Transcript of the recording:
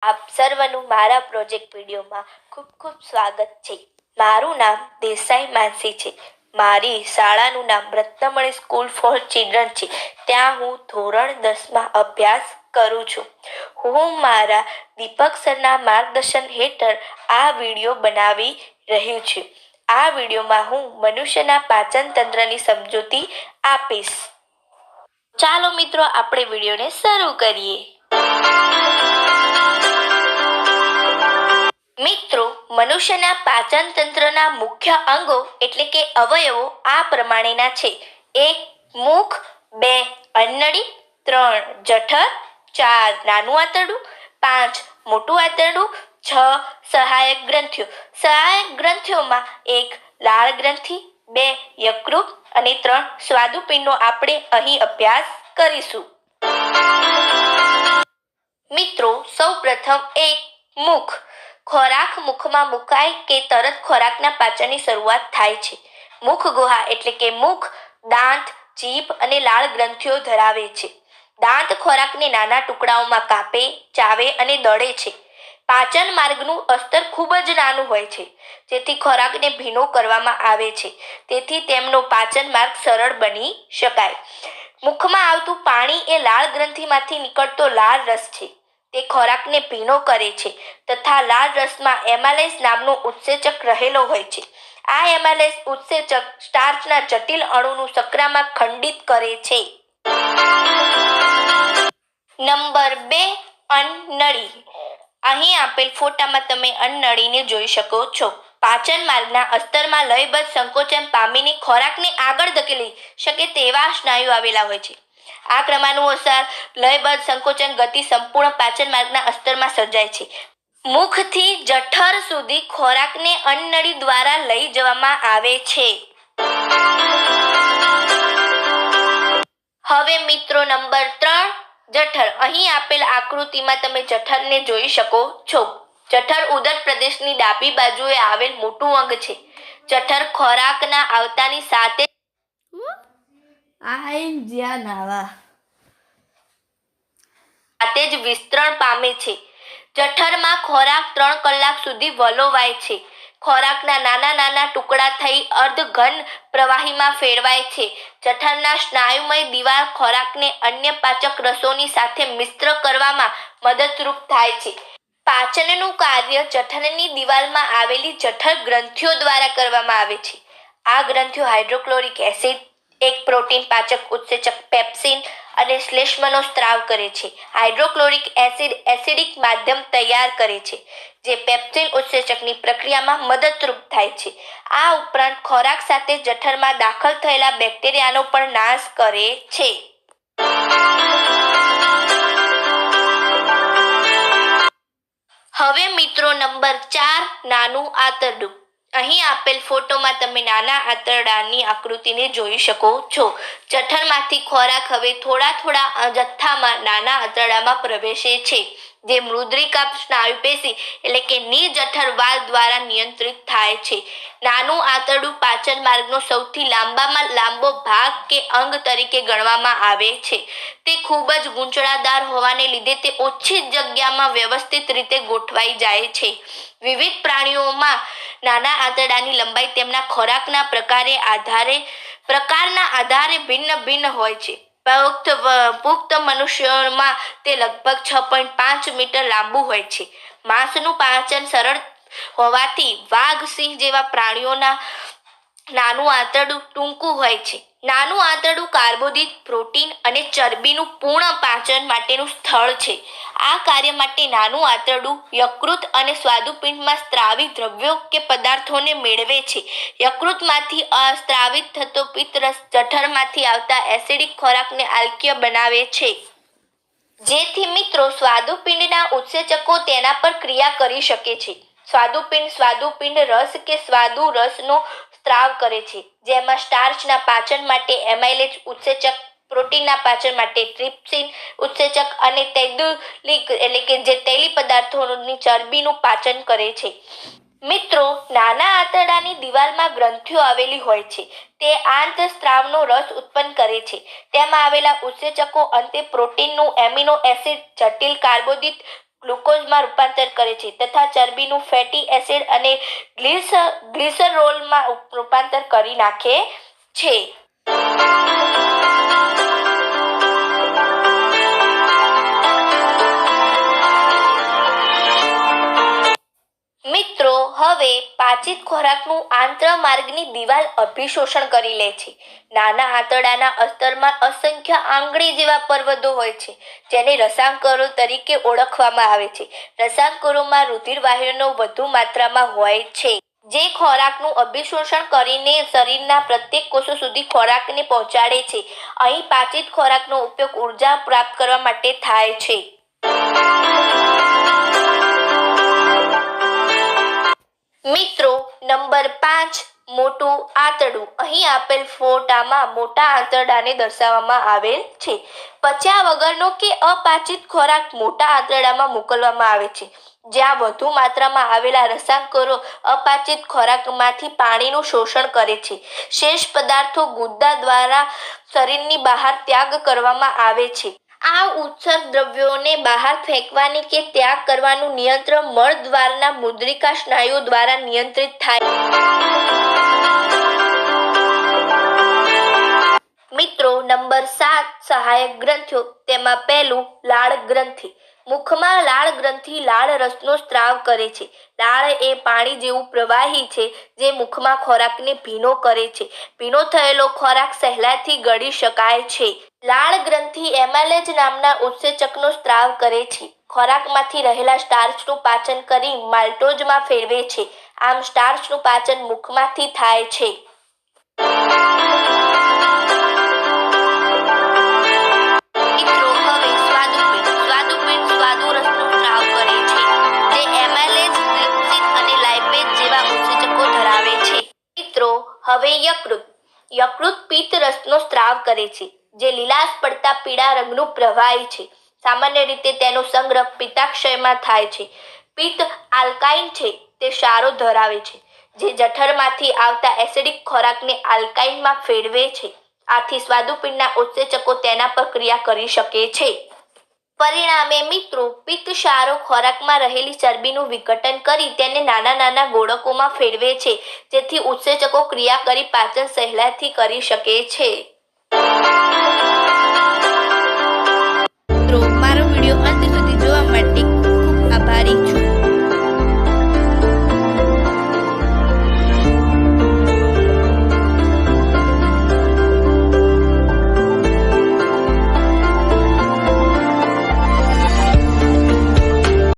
આપ સર્વનું મારા પ્રોજેક્ટ વિડીયોમાં ખૂબ ખૂબ સ્વાગત છે. મારું નામ દેસાઈ માનસી છે. મારી શાળાનું નામ રત્નમણી સ્કૂલ ફોર ચિલ્ડ્રન છે. ત્યાં હું ધોરણ 10માં અભ્યાસ કરું છું. હું મારા દીપક સરના માર્ગદર્શન હેઠળ આ વિડીયો બનાવી રહ્યું છું. આ વિડીયોમાં હું મનુષ્યના પાચન તંત્રની સમજૂતી આપીશ. ચાલો મિત્રો, આપણે વિડીયોને શરૂ કરીએ. મિત્રો, મનુષ્યના પાચન તંત્રના મુખ્ય અંગો એટલે કે અવયવો આ પ્રમાણેના છે. 1. મુખ, 2. અન્નળી, 3. જઠર, 4. નાનું આંતરડું, 5. મોટું આંતરડું, 6. સહાયક ગ્રંથિઓ. સહાયક ગ્રંથિઓમાં 1. લાળ ગ્રંથિ, 2. યકૃત અને 3. સ્વાદુપિંડનો આપણે અહીં અભ્યાસ કરીશું. મિત્રો, સૌપ્રથમ 1. મુખ. ખોરાક મુખમાં મુકાય કે તરત ખોરાકના પાચનની શરૂઆત થાય છે. મુખ ગુહા એટલે કે મુખ દાંત, જીભ અને લાળ ગ્રંથિઓ ધરાવે છે. દાંત ખોરાકને નાના ટુકડાઓમાં કાપે, ચાવે અને દળે છે. પાચન માર્ગનું અસ્તર ખૂબ જ નાનું હોય છે, જેથી ખોરાકને ભીનો કરવામાં આવે છે. તેથી તેમનો પાચન માર્ગ સરળ બની શકાય. મુખમાં આવતું પાણી એ લાળ ગ્રંથિમાંથી નીકળતો લાળ રસ છે. તે ખોરાકને ભીનો કરે છે તથા લાળ રસમાં એમાલેસ નામનો ઉત્સેચક રહેલો હોય છે. આ એમાલેસ ઉત્સેચક સ્ટાર્ચના જટિલ અણુનું સકરામાં ખંડિત કરે છે. નંબર 2. અન્નળી. અહીં આપેલ ફોટામાં તમે અન્નળીને જોઈ શકો છો. પાચન માર્ગના અસ્તરમાં લયબદ્ધ સંકોચન પામીને ખોરાકને આગળ ધકેલી શકે તેવા સ્નાયુ આવેલા હોય છે. આ ક્રમાનુસાર લયબદ્ધ સંકોચન ગતિ સંપૂર્ણ પાચન માર્ગના અસ્તરમાં સર્જાય છે. મુખથી જઠર સુધી ખોરાકને અન્નળી દ્વારા લઈ જવામાં આવે છે. હવે મિત્રો, નંબર 3. જઠર. અહીં આપેલ આકૃતિમાં તમે જઠરને જોઈ શકો છો. જઠર ઉદર પ્રદેશની ડાબી બાજુએ આવેલ મોટું અંગ છે. જઠર ખોરાકના આવતાની સાથે જ વિસ્તરણ પામે છે. જઠરમાં ખોરાક 3 કલાક સુધી વલોવાય છે. ખોરાકના નાના નાના ટુકડા થઈ અર્ધઘન પ્રવાહીમાં ફેરવાય છે. જઠરના સ્નાયુમય દિવાલ ખોરાકને અન્ય પાચક રસોની સાથે મિશ્ર કરવામાં મદદરૂપ થાય છે. પાચનનું કાર્ય જઠરની દિવાલમાં આવેલી જઠર ગ્રંથિઓ દ્વારા કરવામાં આવે છે. આ ગ્રંથિઓ હાઇડ્રોક્લોરિક એસિડ, એક પ્રોટીન પાચક ઉત્સેચક પેપ્સિન અને શ્લેષ્મનો સ્ત્રાવ કરે છે. હાઇડ્રોક્લોરિક એસિડ એસિડિક માધ્યમ તૈયાર કરે છે, જે પેપ્સિન ઉત્સેચકની પ્રક્રિયામાં મદદરૂપ થાય છે. આ ઉપરાંત ખોરાક સાથે જઠરમાં દાખલ થયેલા બેક્ટેરિયાનો પણ નાશ કરે છે. હવે મિત્રો, નંબર 4. નાનું આંતરડું. અહીં આપેલ ફોટોમાં તમે નાના આંતરડાની આકૃતિને જોઈ શકો છો. જઠરમાંથી ખોરાક હવે થોડા જથ્થામાં નાના આંતરડામાં પ્રવેશે છે, જે મૃદિકા સ્નાયુ પેશી એટલે કે નિર્જઠર વાલ્વ દ્વારા નિયંત્રિત થાય છે. નાનું આંતરડું પાચન માર્ગનો સૌથી લાંબામાં લાંબો ભાગ કે અંગ તરીકે ગણવામાં આવે છે. તે ખૂબ જ ગૂંચળાદાર હોવાને લીધે તે ઓછી જગ્યામાં વ્યવસ્થિત રીતે ગોઠવાઈ જાય છે. વિવિધ પ્રાણીઓમાં નાના આંતરડાની લંબાઈ તેમના ખોરાકના પ્રકારના આધારે ભિન્ન ભિન્ન હોય છે. પુખ્ત મનુષ્યોમાં તે લગભગ 6.5 મીટર લાંબુ હોય છે. માંસનું પાચન સરળ હોવાથી વાઘ, સિંહ જેવા પ્રાણીઓના નાનું આંતરડું ટૂંકું હોય છે. નાનું આંતરડું કાર્બોદિત, પ્રોટીન અને ચરબીનું પૂર્ણ પાચન માટેનું સ્થળ છે. આ કાર્ય માટે નાનું આંતરડું યકૃત અને સ્વાદુપિંડમાં સ્ત્રાવિત દ્રવ્યો કે પદાર્થોને મેળવે છે. યકૃતમાંથી સ્ત્રાવિત થતો પિત્તરસ જઠરમાંથી આવતા એસિડિક ખોરાકને આલ્કીય બનાવે છે, જેથી મિત્રો સ્વાદુપિંડના ઉત્સેચકો તેના પર ક્રિયા કરી શકે છે. સ્વાદુપિંડ રસ કે સ્વાદુ રસનો સ્ત્રાવ કરે છે, જેમાં સ્ટાર્ચના પાચન માટે એમાઇલેજ ઉત્સેચક, પ્રોટીનના પાચન માટે ટ્રિપ્સિન ઉત્સેચક અને તૈદુલિક એટલે કે જે તૈલી પદાર્થોની ચરબીનું પાચન કરે છે. મિત્રો, નાના આંતરડાની દિવાલમાં ગ્રંથિઓ આવેલી હોય છે. તે આંતસ્ત્રાવનો રસ ઉત્પન્ન કરે છે. તેમાં આવેલા ઉત્સેચકો અંતે પ્રોટીનનું એમિનો એસિડ, જટિલ કાર્બોદિત ગ્લુકોઝમાં રૂપાંતર કરે છે તથા ચરબીનું ફેટી એસિડ અને ગ્લિસરોલમાં રૂપાંતર કરી નાખે છે. મિત્રો, હવે પાચિત ખોરાકનું આંતરમાર્ગની દિવાલ અભિશોષણ કરી લે છે. નાના આંતરડાના અસ્તરમાં અસંખ્ય આંગળી જેવા પર્વતો હોય છે જેને રસાંકરો તરીકે ઓળખવામાં આવે છે. રસાંકરોમાં રુધિરવાહિનીઓ વધુ માત્રામાં હોય છે જે ખોરાકનું અભિશોષણ કરીને શરીરના પ્રત્યેક કોષો સુધી ખોરાકને પહોંચાડે છે. અહીં પાચિત ખોરાકનો ઉપયોગ ઉર્જા પ્રાપ્ત કરવા માટે થાય છે. મિત્રો, નંબર 5, મોટું આંતરડું. અહીં આપેલ ફોટામાં મોટા આંતરડાને દર્શાવવામાં આવેલ છે. પચ્યા વગરનો કે અપાચિત ખોરાક મોટા આંતરડામાં મોકલવામાં આવે છે જ્યાં વધુ માત્રામાં આવેલા રસાંકરો અપાચિત ખોરાકમાંથી પાણીનું શોષણ કરે છે. શેષ પદાર્થો ગુદા દ્વારા શરીરની બહાર ત્યાગ કરવામાં આવે છે. આ ઉત્સર્ગ દ્રવ્યોને બહાર ફેંકવાની કે ત્યાગ કરવાનું નિયંત્રણ મળદ્વારના મુદ્રિકા સ્નાયુઓ દ્વારા નિયંત્રિત થાય. મિત્રો, નંબર 7, સહાયક ગ્રંથિઓ. તેમાં પહેલું લાળ ગ્રંથિ. મુખમાં લાળ ગ્રંથિ લાળ રસનો સ્ત્રાવ કરે છે. લાળ એ પાણી જેવું પ્રવાહી છે જે મુખમાં ખોરાકને ભીનો કરે છે. ભીનો થયેલો ખોરાક સહેલાઈથી ગળી શકાય છે. લાળ ગ્રંથિ એમાઇલેજ નામના ઉત્સેચકનો સ્ત્રાવ કરે છે. ખોરાકમાંથી રહેલા સ્ટાર્ચનું પાચન કરી માલ્ટોઝમાં ફેરવે છે. આમ સ્ટાર્ચનું પાચન મુખમાંથી થાય છે. મિત્રો, હવે સ્વાદુપિંડ. સ્વાદુપિંડ સ્વાદુરસનો સ્ત્રાવ કરે છે જે એમાઇલેજ, ગ્લિપ્સિન અને લાઇપેઝ જેવા ઉત્સેચકો ધરાવે છે. મિત્રો, હવે યકૃત. યકૃત પિત્ત રસનો સ્ત્રાવ કરે છે જે લીલાશ પડતા પીળા રંગનું પ્રવાહી છે. સામાન્ય રીતે તેનો સંગ્રહ પિત્તાશયમાં થાય છે. પિત્ત આલ્કાઇન છે તે ક્ષારો ધરાવે છે જે જઠરમાંથી આવતા એસિડિક ખોરાકને આલ્કાઇનમાં ફેરવે છે. આથી સ્વાદુપિંડના ઉત્સેચકો તેના પર ક્રિયા કરી શકે છે. પરિણામે મિત્રો, પિત્ત ક્ષારો ખોરાકમાં રહેલી ચરબીનું વિઘટન કરી તેને નાના નાના ગોળકોમાં ફેરવે છે જેથી ઉત્સેચકો ક્રિયા કરી પાચન સહેલાઈથી કરી શકે છે. મિત્રો, મારો વિડીયો અંત સુધી જોવા માટે